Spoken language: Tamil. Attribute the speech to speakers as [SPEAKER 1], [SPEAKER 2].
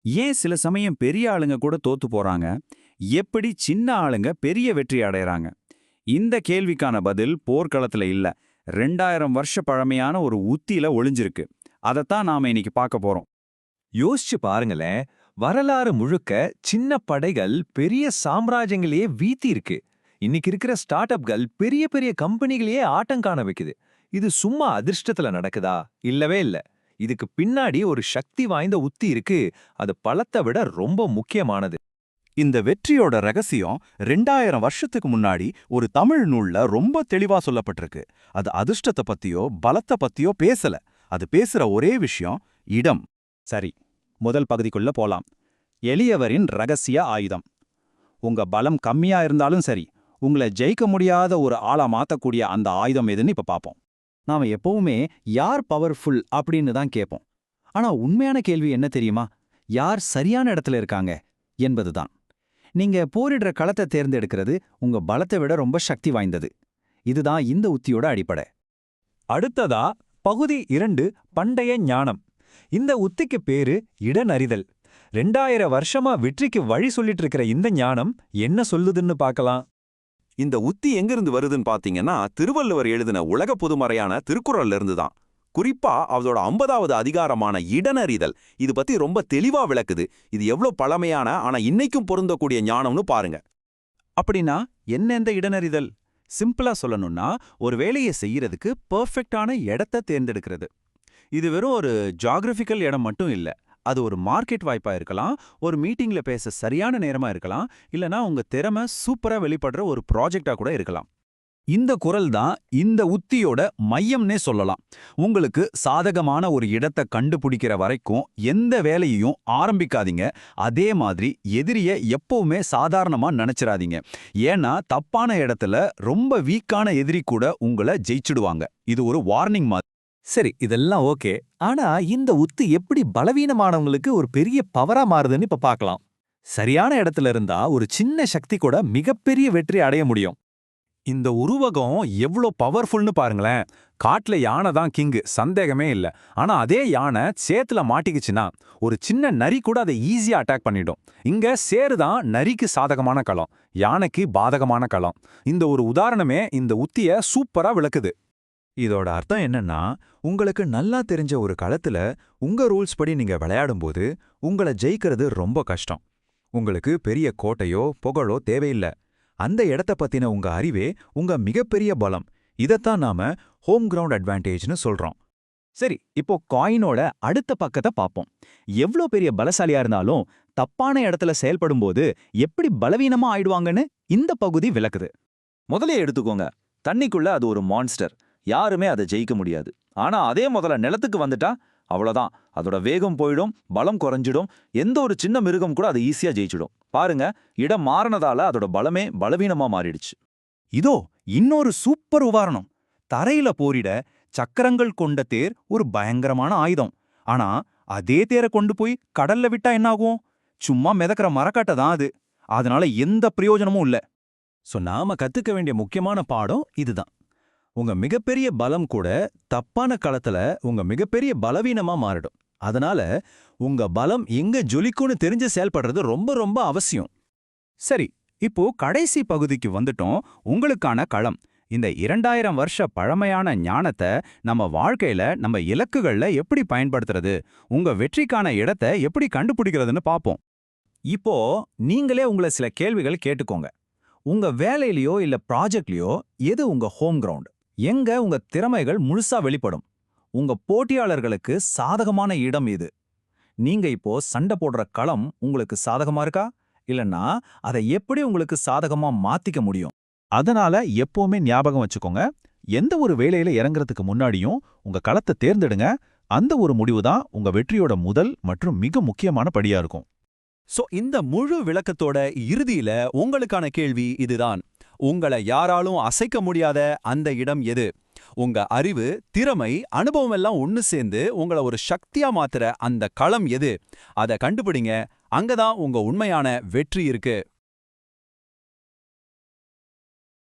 [SPEAKER 1] ஏன் சில சமயம் பெரிய ஆளுங்க கூட தோத்து போறாங்க? எப்படி சின்ன ஆளுங்க பெரிய வெற்றி அடையறாங்க? இந்த கேள்விக்கான பதில் போர்க்களத்துல இல்ல, 2000 வருஷ பழமையான ஒரு உத்தியில ஒளிஞ்சிருக்கு. அதத்தான் நாம இன்னைக்கு பார்க்க போறோம்.
[SPEAKER 2] யோசிச்சு பாருங்களேன். வரலாறு முழுக்க சின்ன படைகள் பெரிய சாம்ராஜ்யங்களையே வீத்தி இருக்கு. இன்னைக்கு இருக்கிற ஸ்டார்ட் அப்கள் பெரிய பெரிய கம்பெனிகளையே ஆட்டம் காண வைக்குது. இது சும்மா அதிர்ஷ்டத்துல நடக்குதா? இல்லவே இல்ல. இதுக்கு பின்னாடி ஒரு சக்தி வாய்ந்த உத்தி இருக்கு. அது பலத்தை விட ரொம்ப முக்கியமானது.
[SPEAKER 3] இந்த வெற்றியோட ரகசியம் 2000 வருஷத்துக்கு முன்னாடி ஒரு தமிழ் நூல்ல ரொம்ப தெளிவா சொல்லப்பட்டிருக்கு. அது அதிர்ஷ்டத்தை பத்தியோ பலத்தை பத்தியோ பேசல. அது பேசுற ஒரே விஷயம் இடம்.
[SPEAKER 1] சரி, முதல் பகுதிக்குள்ள போலாம். எளியவரின் ரகசிய ஆயுதம். உங்க பலம் கம்மியா இருந்தாலும் சரி, உங்களை ஜெயிக்க முடியாத ஒரு ஆளா மாத்தக்கூடிய அந்த ஆயுதம் எதுன்னு இப்ப பாப்போம். நாம எப்பவுமே யார் பவர்ஃபுல் அப்படின்னு தான் கேட்போம். ஆனா உண்மையான கேள்வி என்ன தெரியுமா? யார் சரியான இடத்துல இருக்காங்க என்பதுதான். நீங்க போரிடுற களத்தை தேர்ந்தெடுக்கிறது உங்க பலத்தை விட ரொம்ப சக்தி வாய்ந்தது. இதுதான் இந்த உத்தியோட அடிப்படை.
[SPEAKER 2] அடுத்ததா பகுதி 2, பண்டைய ஞானம். இந்த உத்திக்கு பேரு இடனறிதல். 2000 வருஷமா வெற்றிக்கு வழி சொல்லிட்டு இருக்கிற இந்த ஞானம் என்ன சொல்லுதுன்னு பார்க்கலாம்.
[SPEAKER 3] இந்த உத்தி எங்கிருந்து வருதுன்னு பாத்தீங்கன்னா, திருவள்ளுவர் எழுதின உலக பொதுமறையான திருக்குறள்ல இருந்துதான். குறிப்பா அதோட 50வது அதிகாரமான இடனறிதல் இது பத்தி ரொம்ப தெளிவா விளக்குது. இது எவ்வளவு பழமையான ஆனா இன்னைக்கும் பொருந்தக்கூடிய ஞானம்னு பாருங்க.
[SPEAKER 1] அப்படின்னா என்ன இந்த இடனறிதல்? சிம்பிளா சொல்லணும்னா, ஒரு வேலையை செய்யறதுக்கு பெர்ஃபெக்டான இடத்தை தேர்ந்தெடுக்கிறது. இது வெறும் ஒரு ஜியாகிரபிக்கல் இடம் மட்டும் இல்ல. அது ஒரு மார்க்கெட் வாய்ப்பா இருக்கலாம், ஒரு மீட்டிங்ல பேச சரியான நேரமா இருக்கலாம், இல்லனா உங்க திறமை சூப்பரா வெளிப்படுற ஒரு ப்ராஜெக்டா கூட இருக்கலாம். இந்த குறள் தான் இந்த உத்தியோட மையம்னே சொல்லலாம். உங்களுக்கு சாதகமான ஒரு இடத்தை கண்டுபிடிக்கிற வரைக்கும் எந்த வேலையையும் ஆரம்பிக்காதீங்க. அதே மாதிரி எதிரிய எப்பவுமே சாதாரணமா நினைச்சிடாதீங்க. ஏன்னா தப்பான இடத்துல ரொம்ப வீக்கான எதிரி கூட உங்களை ஜெயிச்சிடுவாங்க. இது ஒரு வார்னிங் மாதிரி.
[SPEAKER 2] சரி, இதெல்லாம் ஓகே. ஆனா இந்த உத்தி எப்படி பலவீனமானவங்களுக்கு ஒரு பெரிய பவரா மாறுதுன்னு இப்ப பார்க்கலாம். சரியான இடத்துல இருந்தா ஒரு சின்ன சக்தி கூட மிகப்பெரிய வெற்றி அடைய முடியும். இந்த உருவகம் எவ்ளோ பவர்ஃபுல்னு பாருங்களேன். காட்டுல யானை தான் கிங்கு, சந்தேகமே இல்ல. ஆனா அதே யானை சேத்துல மாட்டிக்கிச்சுன்னா ஒரு சின்ன நரி கூட அதை ஈஸியா அட்டாக் பண்ணிடும். இங்க சேரு தான் நரிக்கு சாதகமான களம், யானைக்கு பாதகமான களம். இந்த ஒரு உதாரணமே இந்த உத்திய சூப்பரா விளக்குது.
[SPEAKER 4] இதோட அர்த்தம் என்னன்னா, உங்களுக்கு நல்லா தெரிஞ்ச ஒரு களத்துல உங்க ரூல்ஸ் படி நீங்க விளையாடும்போது உங்களை ஜெயிக்கிறது ரொம்ப கஷ்டம். உங்களுக்கு பெரிய கோட்டையோ புகழோ தேவையில்ல. அந்த இடத்த பத்தின உங்க அறிவே உங்க மிகப்பெரிய பலம். இதத்தான் நாம ஹோம் கிரவுண்ட் அட்வான்டேஜ்னு சொல்றோம்.
[SPEAKER 1] சரி, இப்போ காயினோட அடுத்த பக்கத்தை பார்ப்போம். எவ்ளோ பெரிய பலசாலியா இருந்தாலும் தப்பான இடத்துல செயல்படும்போது எப்படி பலவீனமா ஆயிடுவாங்கன்னு இந்த பகுதி விளக்குது.
[SPEAKER 5] முதலே எடுத்துக்கோங்க. தண்ணிக்குள்ள அது ஒரு மான்ஸ்டர். யாருமே அதை ஜெயிக்க முடியாது. ஆனா அதே முதல்ல நிலத்துக்கு வந்துட்டா அவ்வளவுதான். அதோட வேகம் போயிடும், பலம் குறைஞ்சிடும். எந்த ஒரு சின்ன மிருகம் கூட அதை ஈஸியா ஜெயிச்சிடும். பாருங்க, இடம் மாறினதால அதோட பலமே பலவீனமா மாறிடுச்சு.
[SPEAKER 1] இதோ இன்னொரு சூப்பர் உதாரணம். தரையில போரிட சக்கரங்கள் கொண்ட தேர் ஒரு பயங்கரமான ஆயுதம். ஆனா அதே தேரை கொண்டு போய் கடல்ல விட்டா என்னாகும்? சும்மா மிதக்கிற மரக்காட்டை தான் அது. அதனால எந்த பிரயோஜனமும் இல்ல. நாம கத்துக்க வேண்டிய முக்கியமான பாடம் இதுதான். உங்க மிகப்பெரிய பலம் கூட தப்பான களத்துல உங்க மிகப்பெரிய பலவீனமா மாறிடும். அதனால உங்க பலம் எங்க ஜொலிக்கும்னு தெரிஞ்சு செயல்படுறது ரொம்ப ரொம்ப அவசியம். சரி, இப்போ கடைசி பகுதிக்கு வந்துட்டோம். உங்களுக்கான களம். இந்த 2000 வருஷ பழமையான ஞானத்தை நம்ம வாழ்க்கையில, நம்ம இலக்குகள்ல எப்படி பயன்படுத்துறது, உங்க வெற்றிக்கான இடத்தை எப்படி கண்டுபிடிக்கிறதுன்னு பாப்போம். இப்போ நீங்களே உங்களை சில கேள்விகள் கேட்டுக்கோங்க. உங்க வேலையிலயோ இல்ல ப்ராஜெக்ட்லயோ எது உங்க ஹோம் கிரவுண்ட்? எங்க உங்க திறமைகள் முழுசா வெளிப்படும்? உங்க போட்டியாளர்களுக்கு சாதகமான இடம் எது? நீங்க இப்போ சண்டை போடுற களம் உங்களுக்கு சாதகமா இருக்கா? இல்லன்னா அதை எப்படி உங்களுக்கு சாதகமா மாத்திக்க முடியும்?
[SPEAKER 3] அதனால எப்பவுமே ஞாபகம் வச்சுக்கோங்க, எந்த ஒரு வேலையில இறங்குறதுக்கு முன்னாடியும் உங்க களத்தை தேர்ந்தெடுங்க. அந்த ஒரு முடிவு தான் உங்க வெற்றியோட முதல் மற்றும் மிக முக்கியமான படியா இருக்கும்.
[SPEAKER 6] இந்த முழு விளக்கத்தோட இறுதியில உங்களுக்கான கேள்வி இதுதான். உங்களை யாராலும் அசைக்க முடியாத அந்த இடம் எது? உங்க அறிவு, திறமை, அனுபவம் எல்லாம் ஒன்னு சேர்ந்து உங்களை ஒரு சக்தியா மாத்துற அந்த களம் எது? அதை கண்டுபிடிங்க. அங்கதான் உங்க உண்மையான வெற்றி இருக்கு.